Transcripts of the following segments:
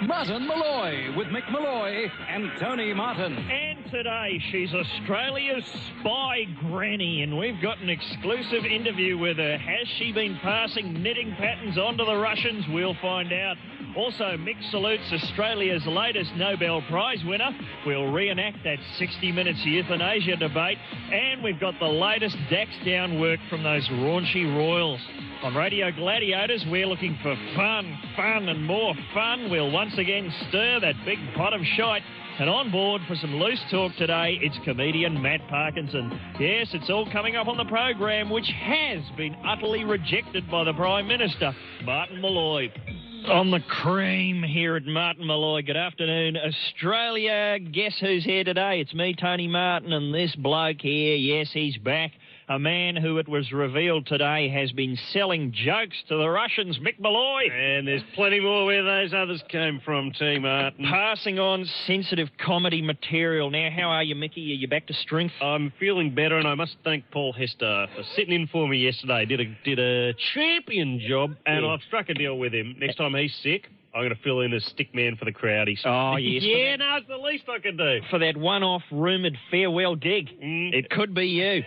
Martin Molloy with Mick Molloy and Tony Martin. And today she's Australia's spy granny, and we've got an exclusive interview with her. Has she been passing knitting patterns onto the Russians? We'll find out. Also, Mick salutes Australia's latest Nobel Prize winner. We'll reenact that 60 Minutes euthanasia debate. And we've got the latest Dax Down work from those raunchy royals. On Radio Gladiators, we're looking for fun, and more fun. We'll once again stir that big pot of shite. And on board for some loose talk today, it's comedian Matt Parkinson. Yes, it's all coming up on the program, which has been utterly rejected by the Prime Minister, Martin Molloy. On the cream here at Martin Molloy. Good afternoon, Australia. Guess who's here today? It's me, Tony Martin, and this bloke here, yes, he's back. A man who, it was revealed today, has been selling jokes to the Russians, Mick Molloy. And there's plenty more where those others came from, T. Martin. Passing on sensitive comedy material. Now, how are you, Mickey? Are you back to strength? I'm feeling better, and I must thank Paul Hester for sitting in for me yesterday. Did a champion job, and I've struck a deal with him. Next time he's sick, I'm going to fill in as stick man for the crowdies. Oh, yes. Yeah, no, it's the least I can do. For that one-off rumoured farewell gig. It could be you.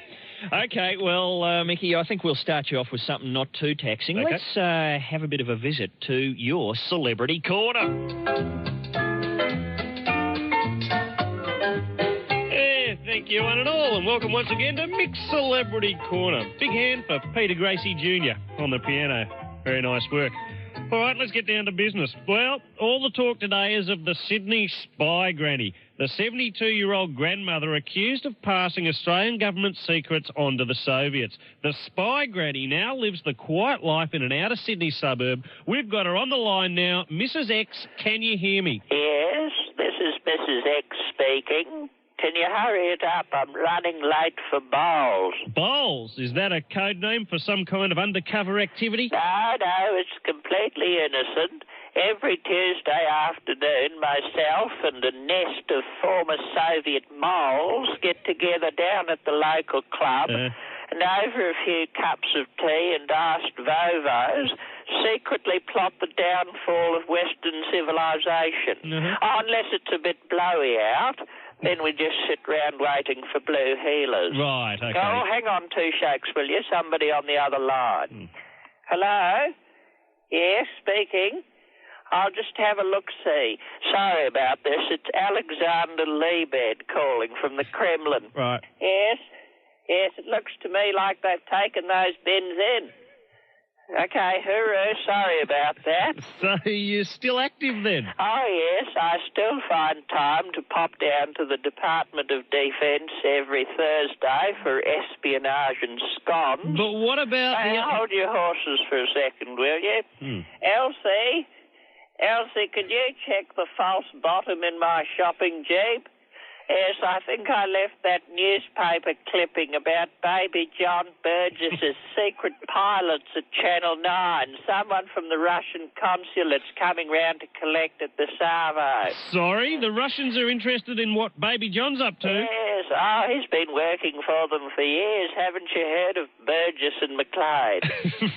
OK, well, Mickey, I think we'll start you off with something not too taxing. Okay. Let's have a bit of a visit to your Celebrity Corner. Yeah, thank you one and all, and welcome once again to Mick's Celebrity Corner. Big hand for Peter Gracie Jr. on the piano. Very nice work. All right, let's get down to business. Well, all the talk today is of the Sydney spy granny, the 72-year-old grandmother accused of passing Australian government secrets onto the Soviets. The spy granny now lives the quiet life in an outer Sydney suburb. We've got her on the line now. Mrs. X, can you hear me? Yes, this is Mrs. X speaking. Can you hurry it up? I'm running late for bowls. Bowls? Is that a code name for some kind of undercover activity? No, it's completely innocent. Every Tuesday afternoon, myself and a nest of former Soviet moles get together down at the local club and over a few cups of tea and iced vovos secretly plot the downfall of Western civilization. Unless it's a bit blowy out, then we just sit round waiting for blue healers. Right, OK. Oh, hang on 2 shakes, will you? Somebody on the other line. Hello? Yes, speaking. I'll just have a look-see. Sorry about this. It's Alexander Liebed calling from the Kremlin. Right. Yes, it looks to me like they've taken those bins in. OK, hooroo, sorry about that. So you're still active then? Oh, yes, I still find time to pop down to the Department of Defence every Thursday for espionage and scones. But what about hold your horses for a second, will you? Elsie, could you check the false bottom in my shopping jeep? Yes, I think I left that newspaper clipping about baby John Burgess's secret pilots at Channel 9. Someone from the Russian consulate's coming round to collect at the Savo. Sorry, the Russians are interested in what baby John's up to? Yes, he's been working for them for years. Haven't you heard of Burgess and McLeod?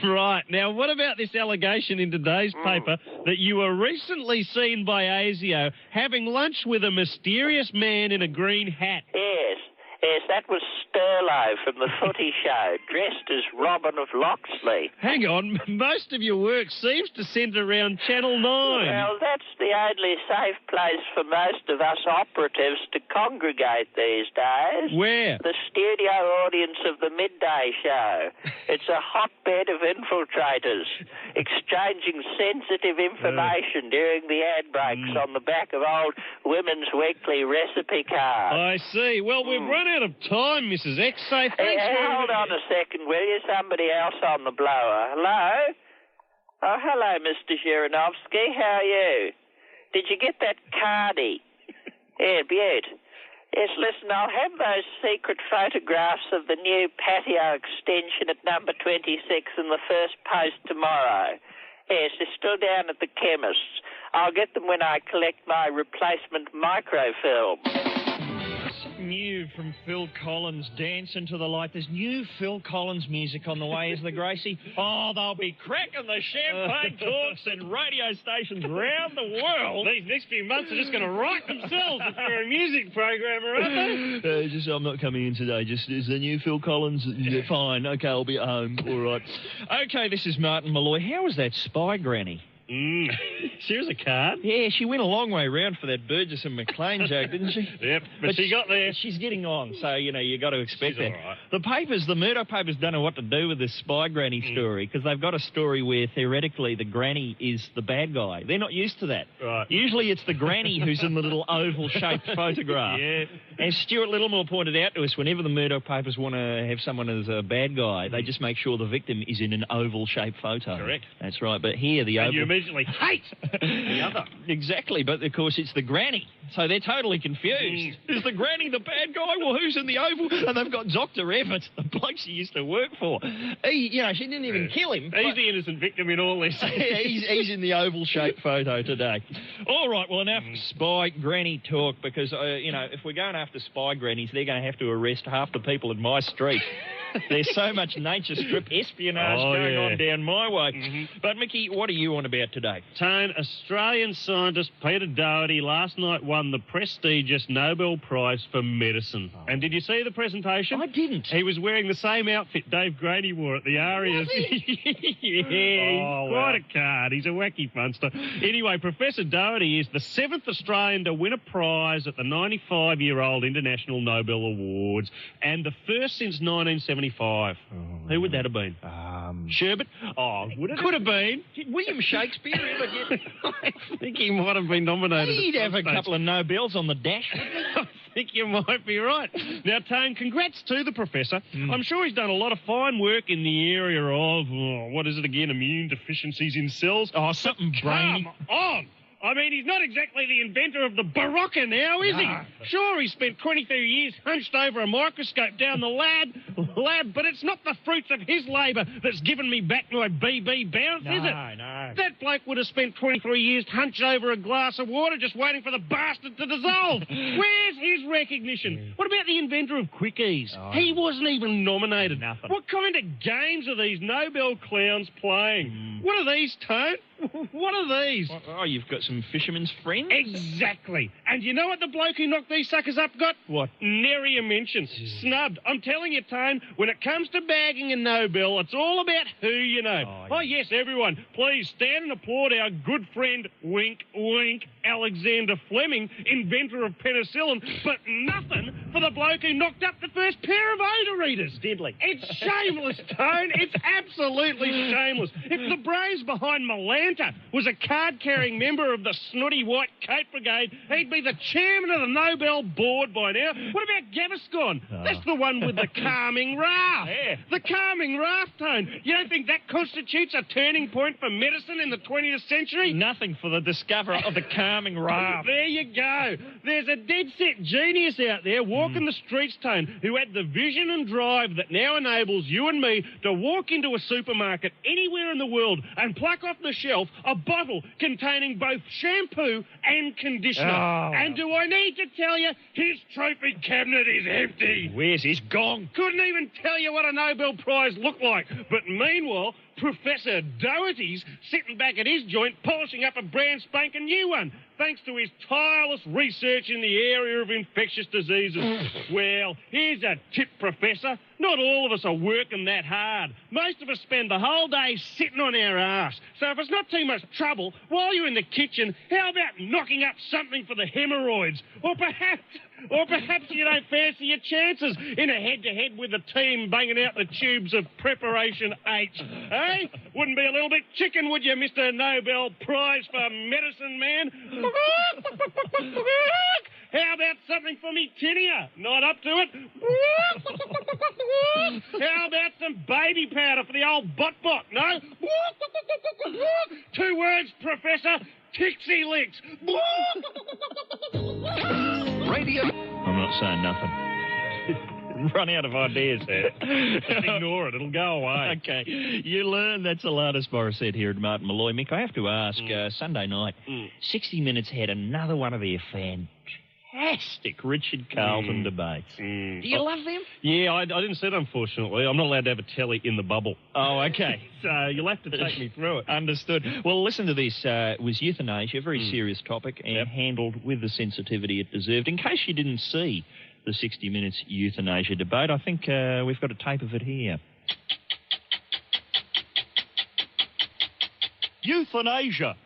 Right. Now, what about this allegation in today's paper that you were recently seen by ASIO having lunch with a mysterious man in a green hat? Yes, that was Sterlo from the Footy Show, dressed as Robin of Locksley. Hang on, most of your work seems to centre around Channel 9. Well, that's the only safe place for most of us operatives to congregate these days. Where? The studio audience of the midday show. It's a hotbed of infiltrators, exchanging sensitive information during the ad breaks on the back of old Women's Weekly recipe cards. I see. Well, we've run out of time, Mrs. X, so thanks hold on a second, will you? Somebody else on the blower. Hello? Oh, hello, Mr. Zhirinovsky. How are you? Did you get that cardie? Yeah, beaut. Yes, listen, I'll have those secret photographs of the new patio extension at number 26 in the first post tomorrow. Yes, they're still down at the chemist's. I'll get them when I collect my replacement microfilm. new from Phil Collins, Dance into the Light. There's new Phil Collins music on the way, isn't there, Gracie? Oh, they'll be cracking the champagne talks and radio stations round the world. These next few months are just going to write themselves if you're a music programmer, aren't they? I'm not coming in today. Is the new Phil Collins? Fine. Okay, I'll be at home. All right. Okay, this is Martin Molloy. How was that spy granny? She was a card. Yeah, she went a long way round for that Burgess and McLean joke, didn't she? Yep, but she got there. She's getting on, so, you got to expect She's that. all right. The Murdoch papers don't know what to do with this spy granny story, because they've got a story where, theoretically, the granny is the bad guy. They're not used to that. Right. Usually it's the granny who's in the little oval-shaped photograph. Yeah. As Stuart Littlemore pointed out to us, whenever the Murdoch papers want to have someone as a bad guy, they just make sure the victim is in an oval-shaped photo. Correct. That's right, but here the oval... And you immediately hate the other. Exactly, but of course it's the granny, so they're totally confused. Is the granny the bad guy? Well, who's in the oval? And they've got Dr. Everett, the bloke she used to work for. She didn't even kill him. He's the innocent victim in all this. he's in the oval-shaped photo today. All right, well, enough spy granny talk, because, if we're going after spy grannies, they're going to have to arrest half the people in my street. There's so much nature strip espionage going on down my way. But, Mickey, what are you on about today? Tone, Australian scientist Peter Doherty last night won the prestigious Nobel Prize for Medicine. And did you see the presentation? I didn't. He was wearing the same outfit Dave Grady wore at the Arias. He's quite a card. He's a wacky funster. Anyway, Professor Doherty is the 7th Australian to win a prize at the 95-year-old International Nobel Awards, and the first since 1975. Who would that have been? Sherbet? Oh, would it? Could have been. Did William Shakespeare ever get... I think he might have been nominated. He'd have a couple of Nobels on the dash. I think you might be right. Now, Tone, congrats to the professor. I'm sure he's done a lot of fine work in the area of, immune deficiencies in cells. Oh, something brainy. Come on! I mean, he's not exactly the inventor of the Barocca now, is he? Sure, he spent 23 years hunched over a microscope down the lab, but it's not the fruits of his labour that's given me back my BB bounce, is it? No. That bloke would have spent 23 years hunched over a glass of water just waiting for the bastard to dissolve. Where's his recognition? What about the inventor of quickies? He wasn't even nominated. Nothing. What kind of games are these Nobel clowns playing? What are these, Tone? What are these? Oh, you've got some fisherman's friends? Exactly. And you know what the bloke who knocked these suckers up got? What? Nary a mention. Snubbed. I'm telling you, Tone, when it comes to bagging a Nobel, it's all about who you know. Oh, yes, everyone, please stand and applaud our good friend, wink, wink, Alexander Fleming, inventor of penicillin, but nothing for the bloke who knocked up the first pair of odor readers. Deadly. It's shameless, Tone. It's absolutely shameless. If the brains behind Malanta was a card-carrying member of the snooty White Cape Brigade, he'd be the chairman of the Nobel board by now. What about Gaviscon? That's the one with the calming raft. Yeah. The calming raft, Tone. You don't think that constitutes a turning point for medicine in the 20th century? Nothing for the discoverer of the calming raft. There you go. There's a dead-set genius out there walking the streets, Tone, who had the vision and drive that now enables you and me to walk into a supermarket anywhere in the world and pluck off the shelf a bottle containing both shampoo and conditioner. And do I need to tell you, his trophy cabinet is empty. Where's his gong? Couldn't even tell you what a Nobel Prize looked like. But meanwhile, Professor Doherty's sitting back at his joint polishing up a brand spanking new one, thanks to his tireless research in the area of infectious diseases. Well, here's a tip, Professor. Not all of us are working that hard. Most of us spend the whole day sitting on our arse. So if it's not too much trouble, while you're in the kitchen, how about knocking up something for the hemorrhoids? Or perhaps you don't fancy your chances in a head-to-head with the team banging out the tubes of Preparation H. Eh? Wouldn't be a little bit chicken, would you, Mr. Nobel Prize for Medicine Man? How about something for me tinea? Not up to it? How about some baby powder for the old bot-bot? No? 2 words, Professor. Tixie licks. Radio. I'm not saying nothing. Run out of ideas there. Just ignore it. It'll go away. Okay. You learn that's Alanis Morissette here at Martin Molloy. Mick, I have to ask, Sunday night, 60 Minutes had another one of their fantastic fantastic Richard Carlton debates. Do you love them? Yeah, I didn't see it, unfortunately. I'm not allowed to have a telly in the bubble. Oh, okay. So you'll have to take me through it. Understood. Well, listen to this. It was euthanasia, a very serious topic, and handled with the sensitivity it deserved. In case you didn't see the 60 Minutes euthanasia debate, I think we've got a tape of it here. Euthanasia.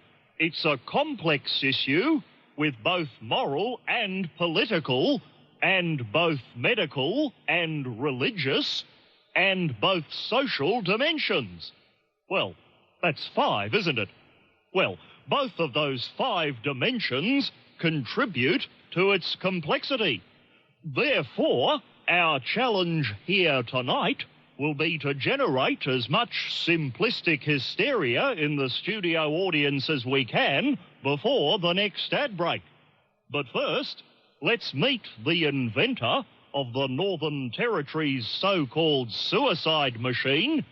It's a complex issue with both moral and political, and both medical and religious, and both social dimensions. Well, that's 5, isn't it? Well, both of those 5 dimensions contribute to its complexity. Therefore, our challenge here tonight will be to generate as much simplistic hysteria in the studio audience as we can before the next ad break. But first, let's meet the inventor of the Northern Territory's so-called suicide machine,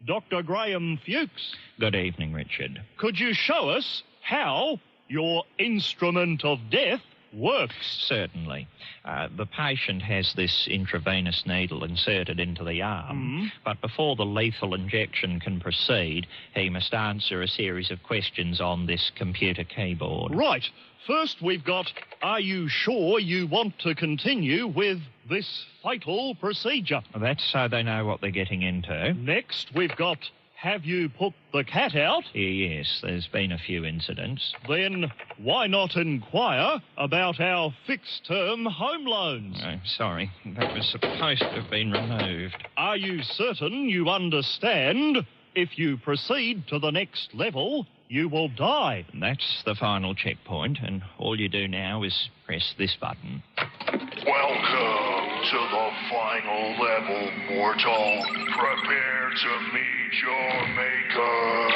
Dr. Graham Fuchs. Good evening, Richard. Could you show us how your instrument of death works? Certainly. The patient has this intravenous needle inserted into the arm, but before the lethal injection can proceed, he must answer a series of questions on this computer keyboard. Right. First, we've got, are you sure you want to continue with this fatal procedure? That's so they know what they're getting into. Next, we've got, have you put the cat out? Yes, there's been a few incidents. Then why not inquire about our fixed-term home loans? Oh, sorry, that was supposed to have been removed. Are you certain you understand? If you proceed to the next level, you will die. That's the final checkpoint, and all you do now is press this button. Welcome to the final level, mortal. Prepare to meet your maker.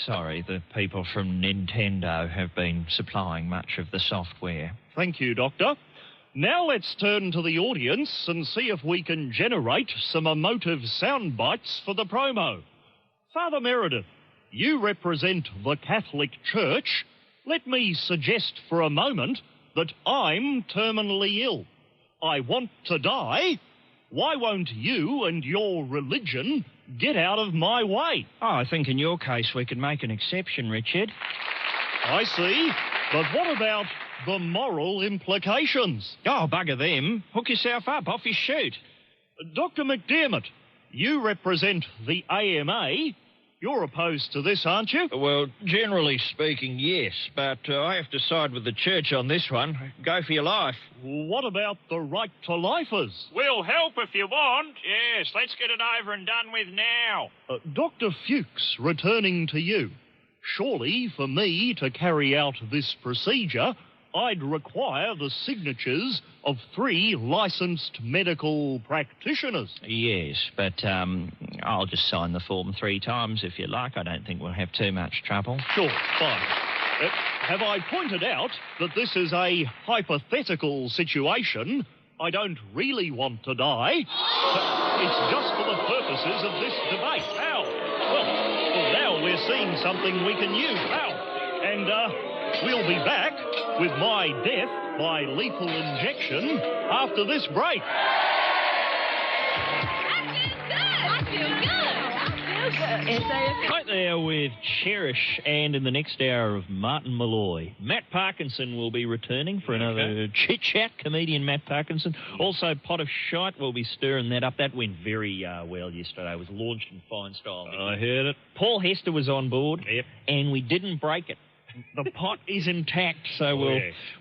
Sorry, the people from Nintendo have been supplying much of the software. Thank you, Doctor. Now let's turn to the audience and see if we can generate some emotive sound bites for the promo. Father Meredith, you represent the Catholic Church. Let me suggest for a moment that I'm terminally ill. I want to die. Why won't you and your religion get out of my way? Oh, I think in your case we could make an exception, Richard. I see. But what about the moral implications? Oh, bugger them. Hook yourself up. Off you shoot. Dr. McDermott, you represent the AMA. You're opposed to this, aren't you? Well, generally speaking, yes, but I have to side with the church on this one. Go for your life. What about the right to lifers? We'll help if you want. Yes, let's get it over and done with now. Dr. Fuchs, returning to you. Surely, for me to carry out this procedure, I'd require the signatures of 3 licensed medical practitioners. Yes, but I'll just sign the form 3 times if you like. I don't think we'll have too much trouble. Sure, fine. Have I pointed out that this is a hypothetical situation? I don't really want to die. It's just for the purposes of this debate. Ow! Well, now we're seeing something we can use. Ow! And, we'll be back with my death by lethal injection after this break. Right there with Cherish, and in the next hour of Martin Molloy. Matt Parkinson will be returning for another chit-chat, comedian Matt Parkinson. Also, Pot of Shite will be stirring that up. That went very well yesterday. It was launched in fine style. I heard it. Paul Hester was on board, Yep. and we didn't break it. The pot is intact, so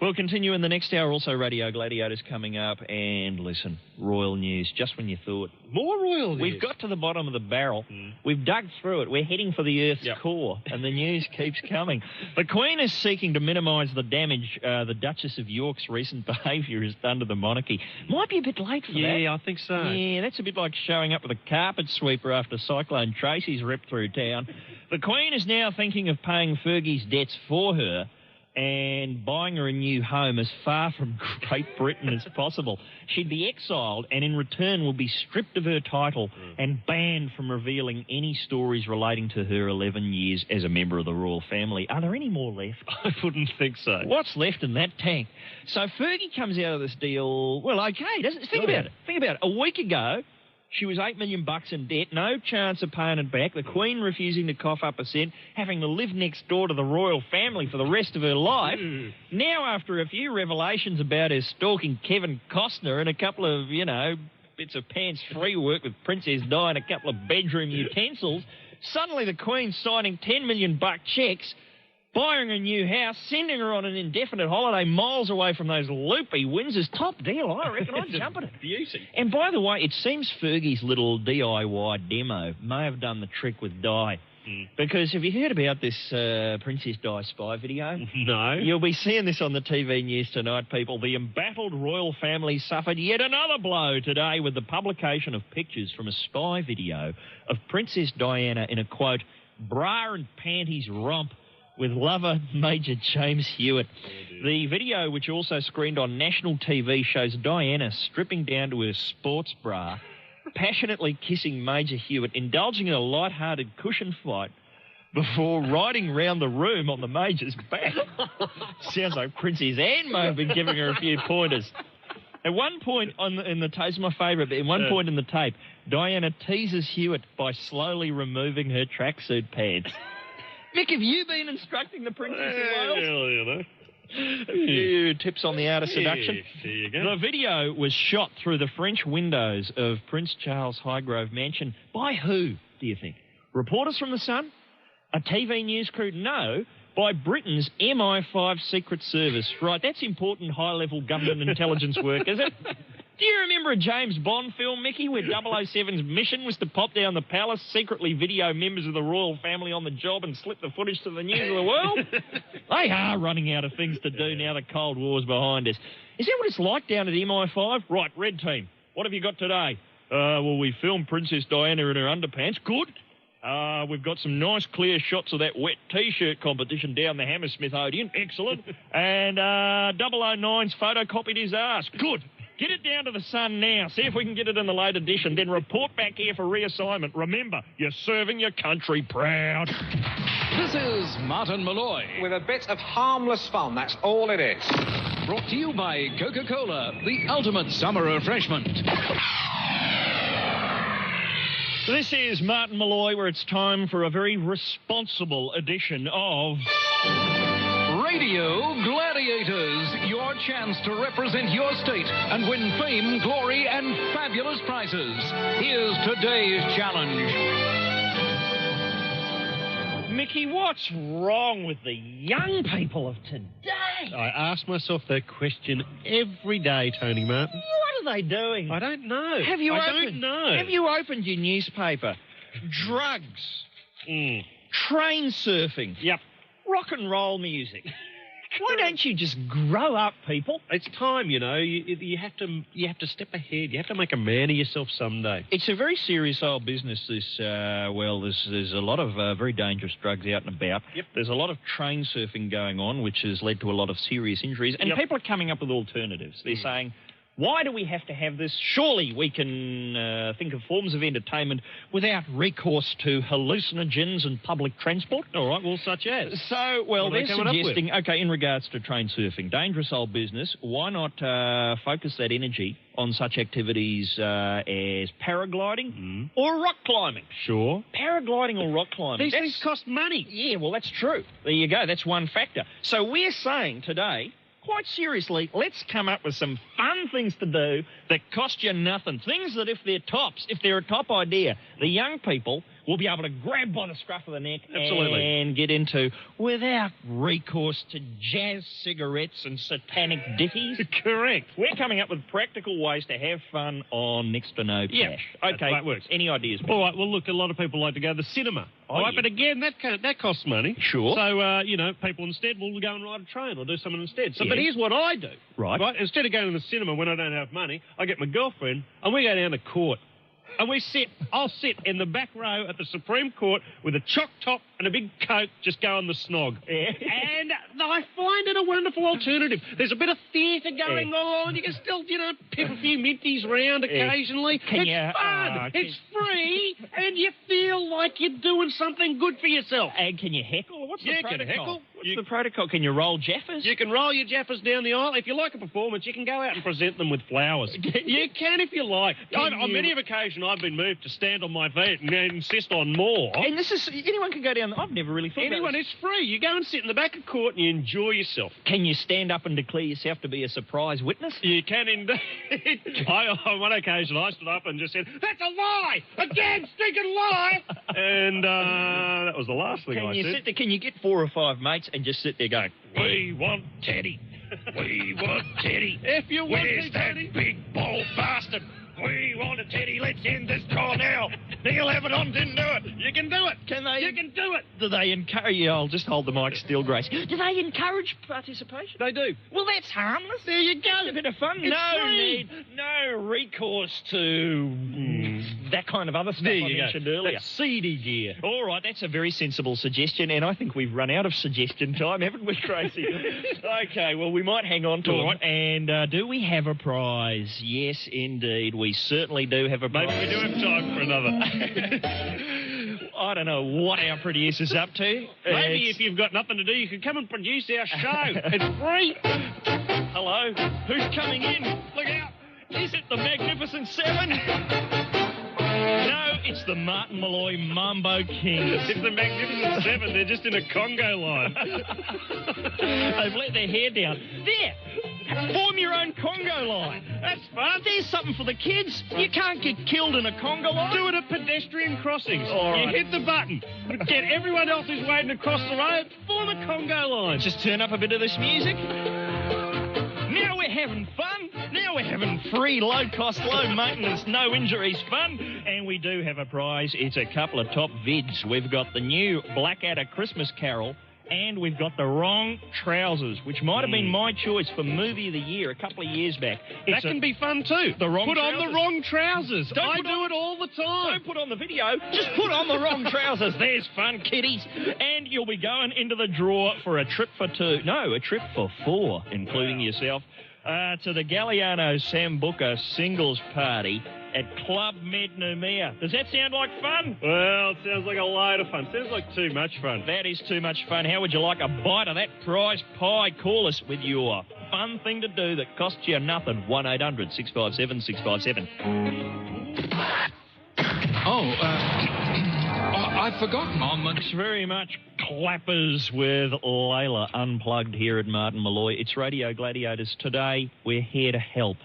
we'll continue in the next hour. Also, Radio Gladiators coming up, and listen, royal news, just when you thought. More royal news. We've got to the bottom of the barrel. We've dug through it. We're heading for the Earth's core, and the news keeps coming. The Queen is seeking to minimise the damage the Duchess of York's recent behaviour has done to the monarchy. Might be a bit late for that. Yeah, I think so. Yeah, that's a bit like showing up with a carpet sweeper after Cyclone Tracy's ripped through town. The Queen is now thinking of paying Fergie's debts for her, and buying her a new home as far from Great Britain as possible. She'd be exiled and in return will be stripped of her title and banned from revealing any stories relating to her 11 years as a member of the royal family. Are there any more left? I wouldn't think so. What's left in that tank? So Fergie comes out of this deal, well, okay, doesn't think about it. Think about it. A week ago, she was $8 million in debt, no chance of paying it back, the Queen refusing to cough up a cent, having to live next door to the royal family for the rest of her life. Now, after a few revelations about her stalking Kevin Costner and a couple of, bits of pants-free work with Princess Di and a couple of bedroom utensils, suddenly the Queen's signing $10 million checks, buying a new house, sending her on an indefinite holiday miles away from those loopy Windsors. Top deal, I reckon. I'd jump at it. Beauty. And by the way, it seems Fergie's little DIY demo may have done the trick with Di. Because have you heard about this Princess Di spy video? No. You'll be seeing this on the TV news tonight, people. The embattled royal family suffered yet another blow today with the publication of pictures from a spy video of Princess Diana in a, quote, bra and panties romp with lover Major James Hewitt. The video, which also screened on national TV, shows Diana stripping down to her sports bra, passionately kissing Major Hewitt, indulging in a light-hearted cushion fight before riding round the room on the Major's back. Sounds like Princess Anne may have been giving her a few pointers. At one point in the tape, my favourite, but at one point in the tape, Diana teases Hewitt by slowly removing her tracksuit pants. Mick, have you been instructing the Princess of Wales? A few tips on the art of seduction. There you go. The video was shot through the French windows of Prince Charles Highgrove Mansion. By who, do you think? Reporters from The Sun? A TV news crew? No. By Britain's MI5 Secret Service. Right, that's important high-level government intelligence work, is it? Do you remember a James Bond film, Mickey, where 007's mission was to pop down the palace, secretly video members of the royal family on the job and slip the footage to the news of the world? They are running out of things to do now the Cold War's behind us. Is that what it's like down at MI5? Right, Red Team, what have you got today? Well, we filmed Princess Diana in her underpants. Good. We've got some nice clear shots of that wet T-shirt competition down the Hammersmith Odeon. Excellent. And 009's photocopied his ass. Good. Get it down to the Sun now. See if we can get it in the late edition. Then report back here for reassignment. Remember, you're serving your country proud. This is Martin Molloy. With a bit of harmless fun, that's all it is. Brought to you by Coca-Cola, the ultimate summer refreshment. This is Martin Molloy, where it's time for a very responsible edition of Radio Gladiators, your chance to represent your state and win fame, glory, and fabulous prizes. Here's today's challenge. Mickey, what's wrong with the young people of today? I ask myself that question every day, Tony Martin. What are they doing? I don't know. Have you I opened, don't know. Have you opened your newspaper? Drugs. Train surfing. Yep. Rock and roll music. Why don't you just grow up, people? It's time, you know. You have to step ahead. You have to make a man of yourself someday. It's a very serious old business. There's a lot of very dangerous drugs out and about. Yep. There's a lot of train surfing going on, which has led to a lot of serious injuries. And people are coming up with alternatives. They're saying, why do we have to have this? Surely we can think of forms of entertainment without recourse to hallucinogens and public transport. All right, well, such as? So, well, What are they're they coming up with? suggesting, okay, in regards to train surfing, dangerous old business, why not focus that energy on such activities as paragliding or rock climbing? Sure. Paragliding or rock climbing. These things cost money. Yeah, well, that's true. There you go. That's one factor. So we're saying today, quite seriously, let's come up with some fun things to do that cost you nothing. Things that if they're a top idea, the young people will be able to grab by the scruff of the neck and get into without recourse to jazz cigarettes and satanic ditties. Correct. We're coming up with practical ways to have fun on next to no cash. Yeah, okay, that works. Any ideas? All right, well, look, a lot of people like to go to the cinema. Oh, All right, yeah. but again, that costs money. Sure. So, people instead will go and ride a train or do something instead. So, Yeah. But here's what I do. Right. Instead of going to the cinema when I don't have money, I get my girlfriend and we go down to court. And I'll sit in the back row at the Supreme Court with a choc top and a big Coke, just go on the snog. Yeah. And the I find it a wonderful alternative. There's a bit of theatre going on. You can still, pip a few minties round occasionally. It's fun. It's free, and you feel like you're doing something good for yourself. And can you heckle? What's the protocol? Can heckle. What's the protocol? Can you roll Jaffas? You can roll your Jaffas down the aisle. If you like a performance, you can go out and present them with flowers. You can if you like. On many of occasions, I've been moved to stand on my feet and insist on more. And this is... Anyone can go down... I've never really thought Anyone, about this. it's free. You go and sit in the back of court and you enjoy yourself. Can you stand up and declare yourself to be a surprise witness? You can indeed. On one occasion, I stood up and just said, "That's a lie! A damn stinking lie!" And that was the last thing I said. Can you get 4 or 5 mates and just sit there going, "We want Teddy. We want Teddy. If you want Where's that Teddy, big bald bastard? We want a Teddy. Let's end this draw now. Neil Avedon didn't do it. you can do it. Can they? You can do it." Do they encourage... Yeah, I'll just hold the mic still, Grace. Do they encourage participation? They do. Well, that's harmless. There you go. It's a bit of fun. It's free. No recourse to that kind of other stuff I mentioned earlier. That seedy gear. All right, that's a very sensible suggestion, and I think we've run out of suggestion time, haven't we, Gracie? Okay, well, we might hang on to it. Right. And do we have a prize? Yes, indeed, we certainly do have a prize. Maybe we do have time for another. I don't know what our producer's up to. Maybe if you've got nothing to do, you can come and produce our show. It's free. Hello? Who's coming in? Look out. Is it the Magnificent Seven? No, it's the Martin Molloy Mambo Kings. It's the Magnificent Seven. They're just in a Congo line. They've let their hair down. There! Form your own Congo line. That's fun. There's something for the kids. You can't get killed in a Congo line. Do it at pedestrian crossings. All right. You hit the button. Get everyone else who's waiting across the road. Form a Congo line. Just turn up a bit of this music. Now we're having fun. Now we're having free, low-cost, low-maintenance, no-injuries fun. And we do have a prize. It's a couple of top vids. We've got the new Blackadder Christmas Carol, and we've got The Wrong Trousers, which might have been my choice for Movie of the Year a couple of years back. That can be fun too. The Wrong Put Trousers. on the wrong trousers. I put do on- it all the time. Don't put on the video, just put on the wrong trousers. There's fun, kiddies. And you'll be going into the draw for a trip for 2. No, a trip for 4, including yourself, to the Galliano Sambuca Singles Party at Club Mednumea. Does that sound like fun? Well, it sounds like a load of fun. Sounds like too much fun. That is too much fun. How would you like a bite of that prize pie? Call us with your fun thing to do that costs you nothing. 1800 657 657. I've forgotten on the... Thanks very much, Clappers with Layla Unplugged here at Martin Molloy. It's Radio Gladiators. Today, we're here to help.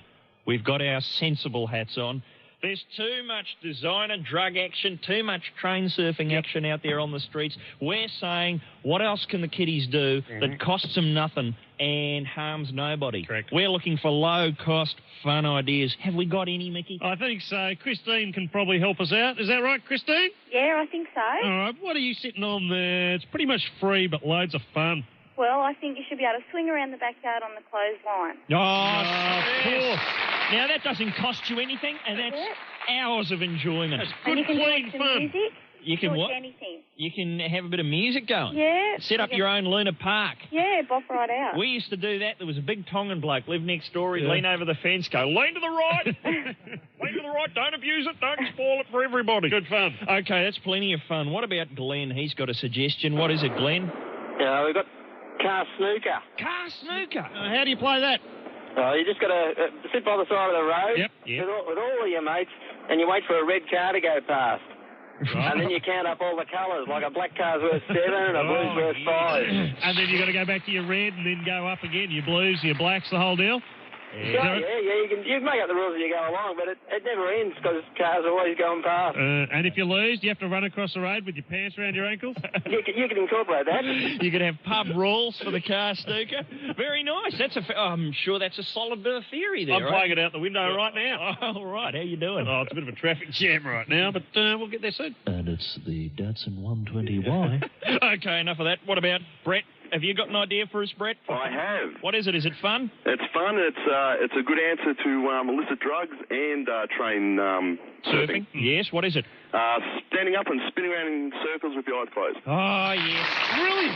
We've got our sensible hats on. There's too much designer drug action, too much train surfing action out there on the streets. We're saying, what else can the kiddies do that costs them nothing and harms nobody? Correct. We're looking for low-cost, fun ideas. Have we got any, Mickey? I think so. Christine can probably help us out. Is that right, Christine? Yeah, I think so. All right. What are you sitting on there? It's pretty much free, but loads of fun. Well, I think you should be able to swing around the backyard on the clothesline. Of course. Now, that doesn't cost you anything, and that's hours of enjoyment. That's And good, you can clean do some fun. music. You can do what? anything. You can have a bit of music going. Yeah. Set up your own Luna Park. Yeah, bop right out. We used to do that. There was a big Tongan bloke lived next door. He'd lean over the fence, go, lean to the right. Lean to the right. Don't abuse it. Don't spoil it for everybody. Good fun. Okay, that's plenty of fun. What about Glenn? He's got a suggestion. What is it, Glenn? Yeah, we've got car snooker. Car snooker. How do you play that? You just got to sit by the side of the road Yep. with all of your mates, and you wait for a red car to go past. And then you count up all the colours, like a black car's worth 7 and a blue's worth 5. And then you got to go back to your red and then go up again. Your blues, your blacks, the whole deal. Yeah, you make up the rules as you go along, but it never ends because cars are always going past. And if you lose, do you have to run across the road with your pants around your ankles? You can incorporate that. You could have pub rules for the car snooker. Very nice. I'm sure that's a solid bit of theory there. I'm playing it out the window right now. All right. How you doing? Oh, it's a bit of a traffic jam right now, but we'll get there soon. And it's the Datsun 120Y. Okay, enough of that. What about Brett? Have you got an idea for us, Brett? I have. What is it? Is it fun? It's fun. It's a good answer to illicit drugs and train surfing. Yes. What is it? Standing up and spinning around in circles with your eyes closed. Oh, yes. Really?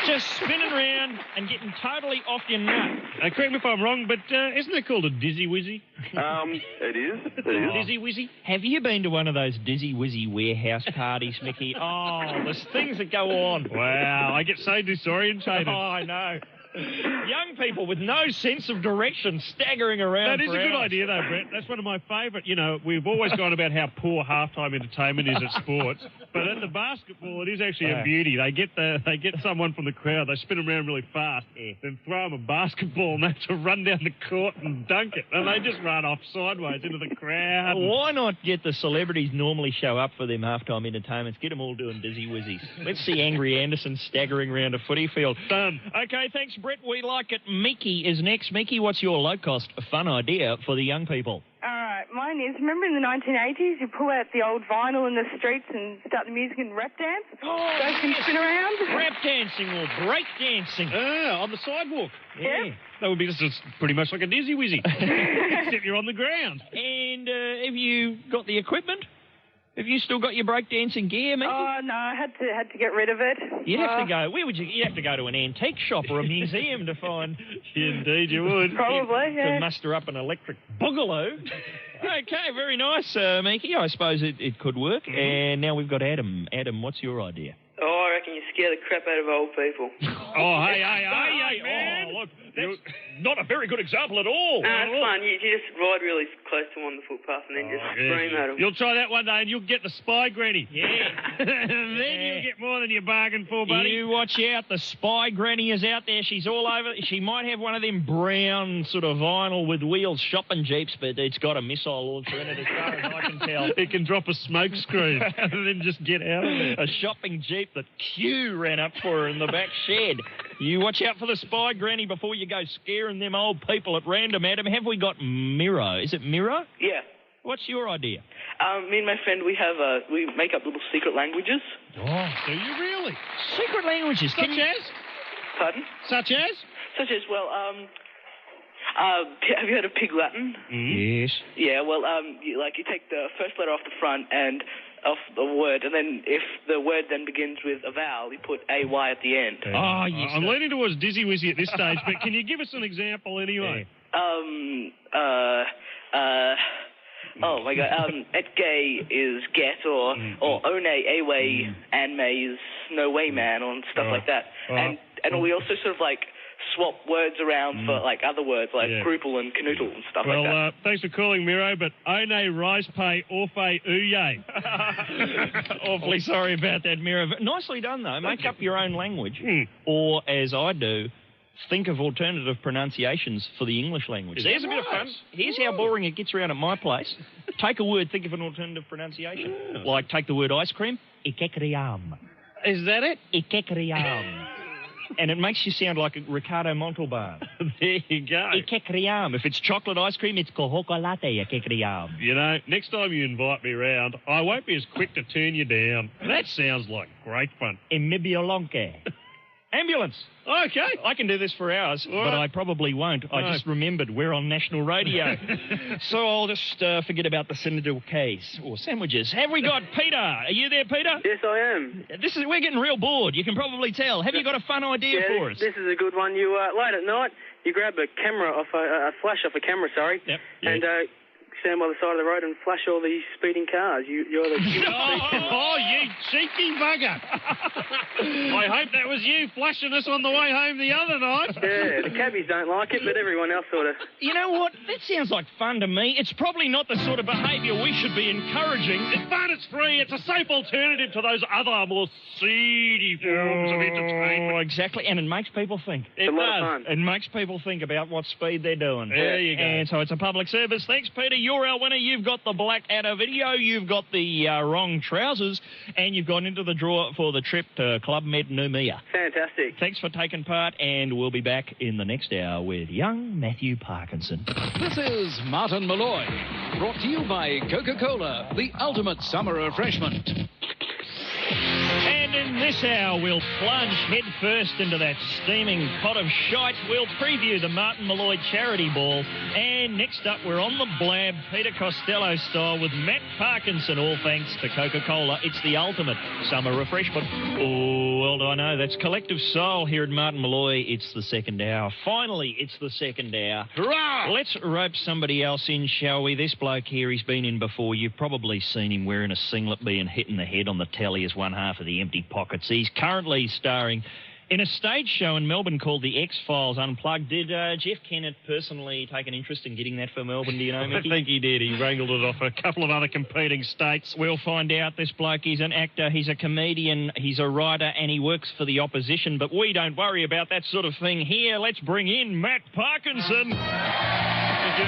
Just spinning around and getting totally off your nut. Correct me if I'm wrong, but isn't it called a dizzy wizzy? It is. It is. Dizzy wizzy? Have you been to one of those dizzy wizzy warehouse parties, Mickey? Oh, there's things that go on. Wow, I get so disorientated. Oh, I know. Young people with no sense of direction staggering around. That is for a good hours. idea, though, Brett. That's one of my favourite. You know, we've always gone about how poor halftime entertainment is at sports, but at the basketball, it is actually a beauty. They get someone from the crowd, they spin them around really fast, then throw them a basketball, and they have to run down the court and dunk it, and they just run off sideways into the crowd. Why not get the celebrities normally show up for them halftime entertainments? Get them all doing dizzy wizzies. Let's see Angry Anderson staggering around a footy field. Done. Okay, thanks, Brett. We like it. Mickey is next. Mickey, what's your low-cost fun idea for the young people? All right, mine is, remember in the 1980s, you pull out the old vinyl in the streets and start the music and rap dance? Oh, Those can spin around? Rap dancing or break dancing. On the sidewalk. Yeah. That would be just pretty much like a dizzy wizzy. Except you're on the ground. And have you got the equipment? Have you still got your breakdancing gear, Mickey? Oh, no, I had to get rid of it. You'd have to go. Where would you? You'd have to go to an antique shop or a museum to find. Indeed, you would. Probably, yeah. To muster up an electric boogaloo. Okay, very nice, Mickey. I suppose it could work. Mm-hmm. And now we've got Adam. Adam, what's your idea? Oh, I reckon you scare the crap out of old people. Oh, hey, man. Oh, look, that's not a very good example at all. No, it's fun. You just ride really close to them on the footpath and then just scream at them. You'll try that one day and you'll get the spy granny. Yeah. And then you'll get more than you bargained for, buddy. You watch out. The spy granny is out there. She's all over. She might have one of them brown sort of vinyl with wheels shopping jeeps, but it's got a missile launcher in it as far as I can tell. It can drop a smoke screen and then just get out of there. A shopping jeep that Q ran up for her in the back shed. You watch out for the spy granny before you go scaring them old people at random, Adam. Have we got Miro? Is it Miro? Yeah. What's your idea? Me and my friend, we make up little secret languages. Oh, do you really? Secret languages? Such as? Pardon? Such as? Such as, well, have you heard of Pig Latin? Yes. Yeah, well, you take the first letter off the front and off the word, and then if the word then begins with a vowel, you put AY at the end. Oh, yes. I'm leaning towards dizzy wizzy at this stage, but can you give us an example anyway? Oh my God. Etgay is get, or one, away, and may is no way, man, or stuff like that. And we also sort of swap words around for other words like groople and canoodle and stuff like that. Well, thanks for calling, Miro, but one rise pay orfe uye. Awfully sorry about that, Miro. Nicely done, though. Make up your own language. Or, as I do, think of alternative pronunciations for the English language. There's a bit of fun. Here's how boring it gets around at my place. Take a word, think of an alternative pronunciation. Like, take the word ice cream. Ikekriam. Is that it? Ikekriam. And it makes you sound like Ricardo Montalban. There you go. Ikekriam. If it's chocolate ice cream, it's kohokolate ikekriam. You know, next time you invite me round, I won't be as quick to turn you down. That sounds like great fun. Imibiolonke. Ambulance. Okay. I can do this for hours, but I probably won't. I just remembered we're on national radio. So I'll just forget about the Senator case or sandwiches. Have we got Peter? Are you there, Peter? Yes, I am. We're getting real bored. You can probably tell. Have you got a fun idea for us? This is a good one. You late at night, you grab a camera off a flash off a camera, and stand by the side of the road and flash all these speeding cars. You're the Oh, you cheeky bugger. I hope that was you flashing us on the way home the other night. Yeah, the cabbies don't like it, but everyone else sort of... You know what? That sounds like fun to me. It's probably not the sort of behaviour we should be encouraging. It's fun, it's free, it's a safe alternative to those other more seedy forms of entertainment. Oh, exactly, and it makes people think. It's a lot of fun. It makes people think about what speed they're doing. There you go. And so it's a public service. Thanks, Peter. You're our winner. You've got the Blackadder video, you've got the wrong trousers, and you've gone into the draw for the trip to Club Med Noumea. Fantastic. Thanks for taking part, and we'll be back in the next hour with young Matthew Parkinson. This is Martin Molloy, brought to you by Coca-Cola, the ultimate summer refreshment. And in this hour, we'll plunge head first into that steaming pot of shite, we'll preview the Martin Molloy Charity Ball. And next up, we're on the blab, Peter Costello style, with Matt Parkinson, all thanks to Coca-Cola. It's the ultimate summer refreshment. Oh, well do I know. That's Collective Soul here at Martin Molloy. It's the second hour. Finally, it's the second hour. Hurrah! Let's rope somebody else in, shall we? This bloke here, he's been in before. You've probably seen him wearing a singlet being hit in the head on the telly as one half of the Empty Pockets. He's currently starring in a stage show in Melbourne called The X-Files Unplugged. Did Jeff Kennett personally take an interest in getting that for Melbourne, do you know, Mickey? I think he did. He wrangled it off a couple of other competing states. We'll find out. This bloke is an actor, he's a comedian, he's a writer, and he works for the opposition, but we don't worry about that sort of thing here. Let's bring in Matt Parkinson. Thank you.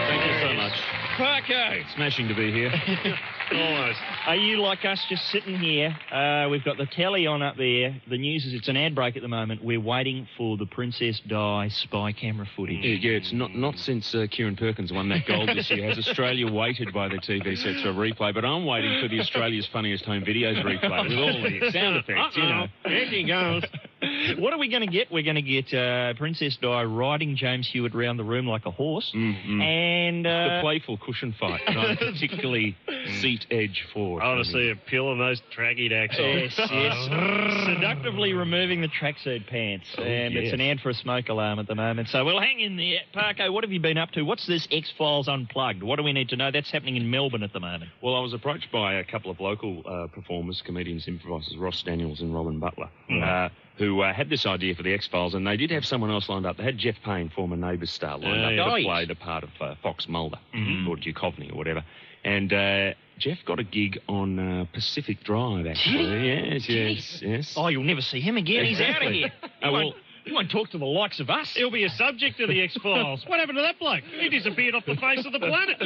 Thank you so much. Parko. Smashing to be here. Almost. Are you like us just sitting here? We've got the telly on up there. The news is it's an ad break at the moment. We're waiting for the Princess Di spy camera footage. Yeah, it's not since Kieran Perkins won that gold this year has Australia waited by the TV sets for a replay, but I'm waiting for the Australia's Funniest Home Videos replay with all the sound effects, you know. There she goes. What are we going to get? We're going to get Princess Di riding James Hewitt around the room like a horse. Mm-hmm. And the playful cushion fight that I'm particularly seat edge for. I want to see her peeling those tracky dacks off. Yes. Seductively removing the tracksuit pants. And it's an ad for a smoke alarm at the moment. So we'll hang in there. Parko, what have you been up to? What's this X-Files Unplugged? What do we need to know? That's happening in Melbourne at the moment. Well, I was approached by a couple of local performers, comedians, improvisers, Ross Daniels and Robin Butler, who had this idea for the X-Files, and they did have someone else lined up. They had Jeff Payne, former Neighbours star, lined up to play the part of Fox Mulder, or Duchovny or whatever. And Jeff got a gig on Pacific Drive, actually. Yes. Oh, you'll never see him again. He's out of here. You won't talk to the likes of us. He'll be a subject of the X-Files. What happened to that bloke? He disappeared off the face of the planet.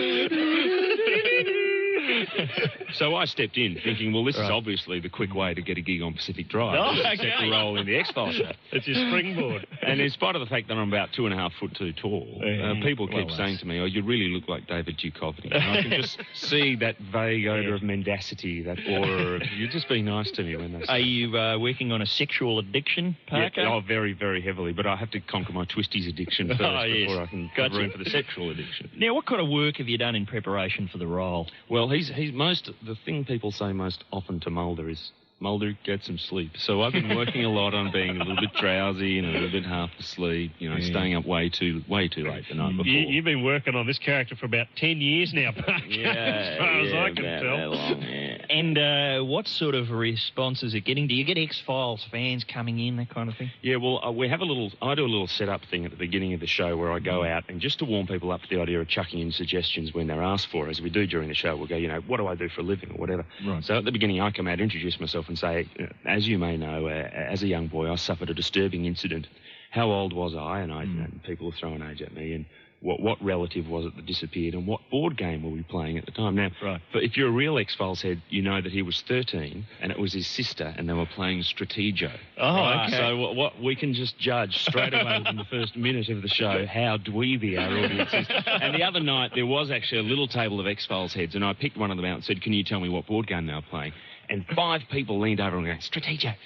So I stepped in thinking, well, this is obviously the quick way to get a gig on Pacific Drive. Accept a role in the X-Files show. It's your springboard. And in spite of the fact that I'm about 2.5 foot too tall, people keep saying to me, oh, you really look like David Duchovny. And I can just see that vague odour of mendacity, that aura of, you're just being nice to me when they say. Are you working on a sexual addiction, Parker? Yeah, very, very heavily, but I have to conquer my twisties addiction first before I can have room for the sexual addiction. Now, what kind of work have you done in preparation for the role? Well, the thing people say most often to Mulder is, Mulder, get some sleep. So I've been working a lot on being a little bit drowsy and a little bit half asleep, staying up way too late the night before. You've been working on this character for about 10 years now, Parker, as far as I can tell. Long, And what sort of response is it getting? Do you get X-Files fans coming in, that kind of thing? Yeah, well, I do a little setup thing at the beginning of the show where I go out and just to warm people up to the idea of chucking in suggestions when they're asked for, as we do during the show, we'll go, what do I do for a living or whatever. Right. So at the beginning, I come out, introduce myself and say, as you may know, as a young boy, I suffered a disturbing incident. How old was I? And people will throw an age at me. And what relative was it that disappeared? And what board game were we playing at the time? Now, if you're a real X-Files head, you know that he was 13 and it was his sister and they were playing Stratego. Oh, okay. So what we can just judge straight away within the first minute of the show how dweeby our audience is. And the other night, there was actually a little table of X-Files heads and I picked one of them out and said, can you tell me what board game they were playing? And 5 people leaned over and went, Stratego,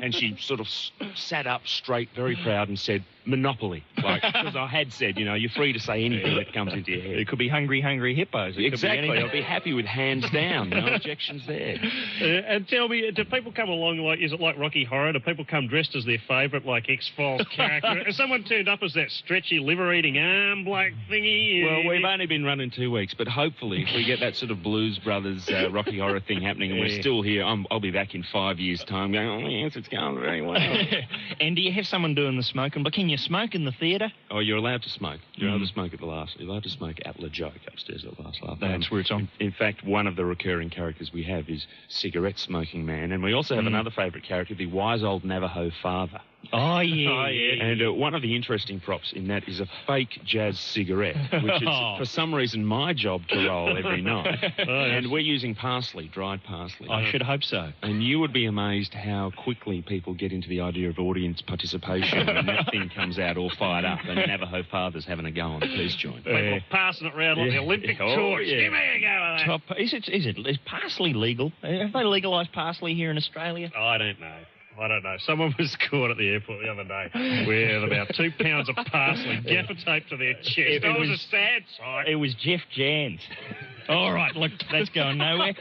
and she sort of sat up straight, very proud, and said, Monopoly. Because I had said, you're free to say anything that comes into your head. It could be Hungry Hippos. Exactly. I'd be happy with hands down. No objections there. And tell me, do people come along is it like Rocky Horror? Do people come dressed as their favourite, X-Files character? Has someone turned up as that stretchy, liver-eating arm black thingy? Well, we've only been running 2 weeks, but hopefully if we get that sort of Blues Brothers Rocky Horror thing happening and we're still here, I'll be back in 5 years' time going, oh, yes, it's going very well. And do you have someone doing the smoking? But can you smoke in the theatre? Oh, you're allowed to smoke. You're allowed to smoke you're allowed to smoke at La Joke upstairs at the last laugh. That's where it's on. In fact, one of the recurring characters we have is Cigarette Smoking Man, and we also have another favourite character, the wise old Navajo father. Oh, yeah. And one of the interesting props in that is a fake jazz cigarette, which is, for some reason, my job to roll every night. And we're using parsley, dried parsley. I should hope so. And you would be amazed how quickly people get into the idea of audience participation when that thing comes out all fired up and Navajo father's having a go on the peace joint. People passing it around like the Olympic torch. Give me a go of that. Is parsley legal? Have they legalised parsley here in Australia? I don't know. I don't know. Someone was caught at the airport the other day with about 2 pounds of parsley gaffer taped to their chest. That was a sad sight. It was Jeff Jans. All right, look, that's going nowhere.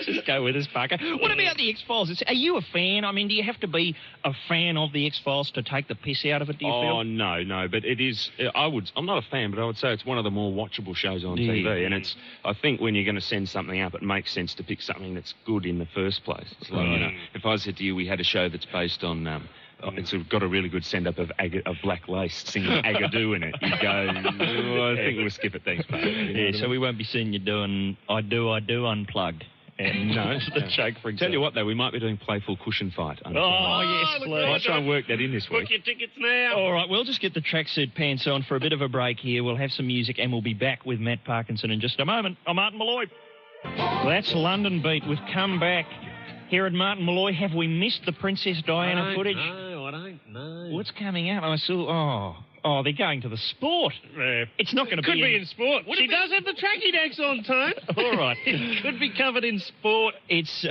Just go with us, Parker. What about the X-Files? Are you a fan? I mean, do you have to be a fan of the X-Files to take the piss out of it, do you feel? Oh, no, but it is... I'm not a fan, but I would say it's one of the more watchable shows on TV, and it's... I think when you're going to send something up, it makes sense to pick something that's good in the first place. It's like, you know, if I said to you we had a show that's based on... it's got a really good send-up of Black Lace singing Agadoo in it. You'd go, I think we'll skip it, thanks, mate. Yeah, so we won't be seeing you doing I Do Unplugged. And no, the joke, for example. Tell you what, though, we might be doing Playful Cushion Fight. Oh, yes, please. I'll try and work that in this week. Book your tickets now. All right, we'll just get the tracksuit pants on for a bit of a break here. We'll have some music, and we'll be back with Matt Parkinson in just a moment. I'm Martin Molloy. Well, that's London Beat. We've come back. Here at Martin Molloy, have we missed the Princess Diana footage? No, I don't know. What's coming up? I saw... Oh, they're going to the sport. It's not going to be... Could be in sport. She does have the tracky decks on, Tone. All right. It could be covered in sport. It's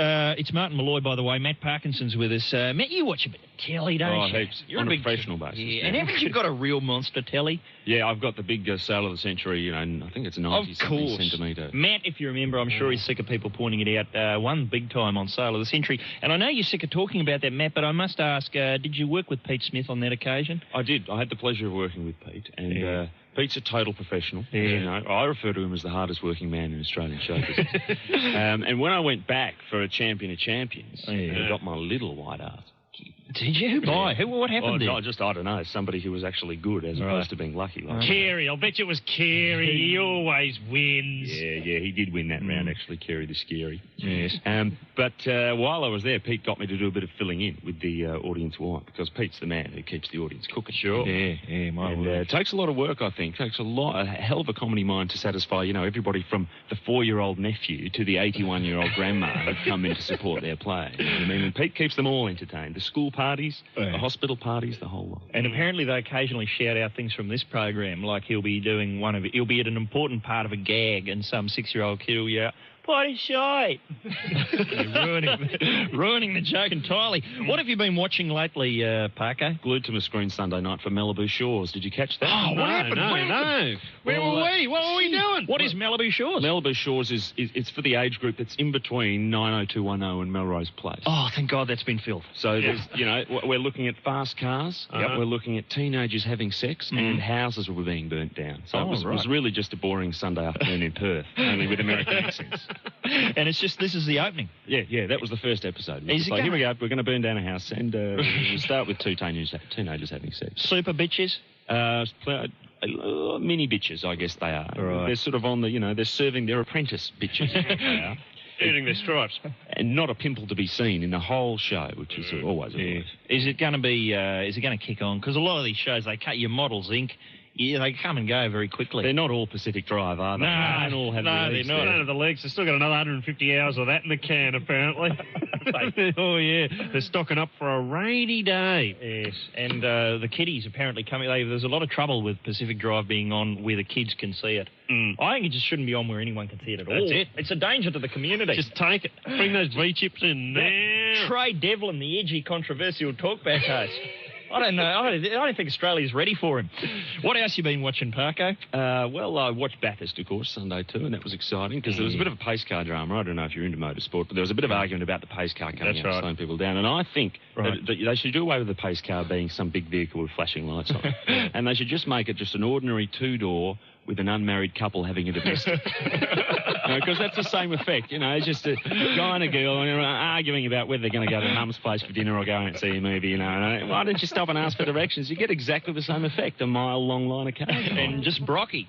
Martin Molloy, by the way. Matt Parkinson's with us. Matt, you watch a bit of telly, don't you? Heaps. You're on a professional basis. Yeah. And haven't you got a real monster telly? Yeah, I've got the big sale of the century, you know, and I think it's 90-something centimetre. Matt, if you remember, I'm sure he's sick of people pointing it out. One big time on sale of the century. And I know you're sick of talking about that, Matt, but I must ask, did you work with Pete Smith on that occasion? I did. I had the pleasure of working with Pete. And Pete's a total professional. Yeah. You know, I refer to him as the hardest working man in Australian show business. And when I went back for a Champion of Champions, I got my little white ass. Did you? Why? What happened there? I don't know. Somebody who was actually good as opposed to being lucky. Carey. I'll bet you it was Carey. He always wins. Yeah, he did win that round, actually, Carey the Scary. Yes. But while I was there, Pete got me to do a bit of filling in with the audience wipe, because Pete's the man who keeps the audience cooking. Sure. Yeah, my word. It takes a lot of work, I think. It takes a hell of a comedy mind to satisfy, you know, everybody from the 4-year-old nephew to the 81-year-old grandma who've come in to support their play. You know what I mean? And Pete keeps them all entertained. The school parties, the hospital parties, the whole lot. And apparently they occasionally shout out things from this program, like he'll be at an important part of a gag, and some 6-year-old kid will yell, "Potty shy!" ruining the joke entirely. What have you been watching lately, Parker? Glued to my screen Sunday night for Malibu Shores. Did you catch that? Oh, what happened? No. Where were we? What were we doing? What is Malibu Shores? Malibu Shores is for the age group that's in between 90210 and Melrose Place. Oh, thank God that's been filled. So there's, you know, we're looking at fast cars. We're looking at teenagers having sex, and houses were being burnt down. So it was really just a boring Sunday afternoon in Perth, only with American accents. And this is the opening. Yeah, that was the first episode. It's like, here we go, we're going to burn down a house, and we'll start with two teenagers having sex. Super bitches? Mini bitches, I guess they are. Right. They're sort of on the, you know, they're serving their apprentice bitches. They are. Eating their stripes. And not a pimple to be seen in the whole show, which is always a nice. Is it going to kick on? Because a lot of these shows, they cut your models ink. Yeah, they come and go very quickly. They're not all Pacific Drive, are they? No, they don't all have the legs. They're not. None of the legs. They've still got another 150 hours of that in the can, apparently. Oh, yeah. They're stocking up for a rainy day. Yes, and the kiddies apparently coming. There's a lot of trouble with Pacific Drive being on where the kids can see it. I think it just shouldn't be on where anyone can see it at all. That's it. It's a danger to the community. Just take it. Bring those V-chips in now. Trey Devlin, the edgy, controversial talkback host. I don't know. I don't think Australia's ready for him. What else you been watching, Parko? Well, I watched Bathurst, of course, Sunday too, and that was exciting because there was a bit of a pace car drama. I don't know if you're into motorsport, but there was a bit of argument about the pace car coming out slowing people down. And I think that they should do away with the pace car being some big vehicle with flashing lights on it. And they should just make it just an ordinary two-door with an unmarried couple having a domestic. Because that's the same effect, you know. It's just a guy and a girl arguing about whether they're going to go to mum's place for dinner or go and see a movie, you know. Why don't you stop and ask for directions? You get exactly the same effect, a mile-long line of cars. And just Brocky.